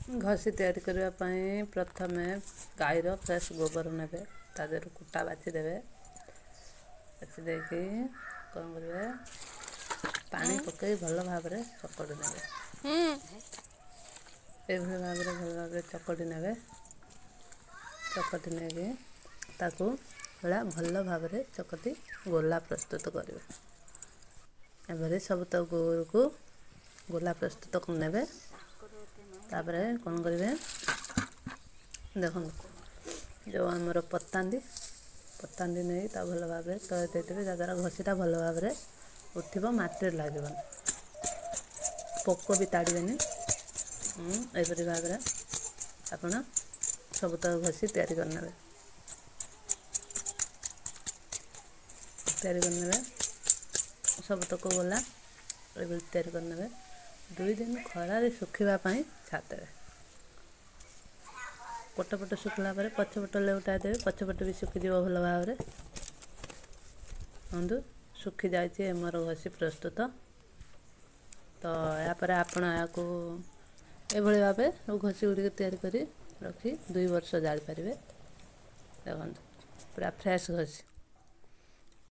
घसी तैयारी करने पाई प्रथमे गाईर फ्रेश गोबर नेबे तादेर कुटा बाछि देबे बाछि देकी कौन करेंगे पानी पकई भल भाव में चकड़ी नेबे ये भाव में भल भाव चकड़ी नेबे चकटी नेकी ताकू बड़ा भल भाव में चकटी गोला प्रस्तुत करेंगे एवं सब तो गोल को गोला प्रस्तुत करने तापर कौन करेंगे देखो जो आमर पत्तांदी नहीं ता भल भाव में तले देते द्वारा घसीटा भल भाव में उठब माटी लगे पोक भी ताड़बेनि एपरी भाव में आपण सब तक घसी तैयारी सब तक गला ये तैयारी करने 2 दिन खरारे सुखापी छाते पट सुखला पछपट लेउटा देवे पछपट भी सुखीज भल भाव में बंधु सुखी जाए मोर घसी प्रस्तुत तो यापर आपण या भाव घसी गुड़ी तैयारी कर रखी 2 वर्ष जापारे देखो पूरा फ्रेश घसी।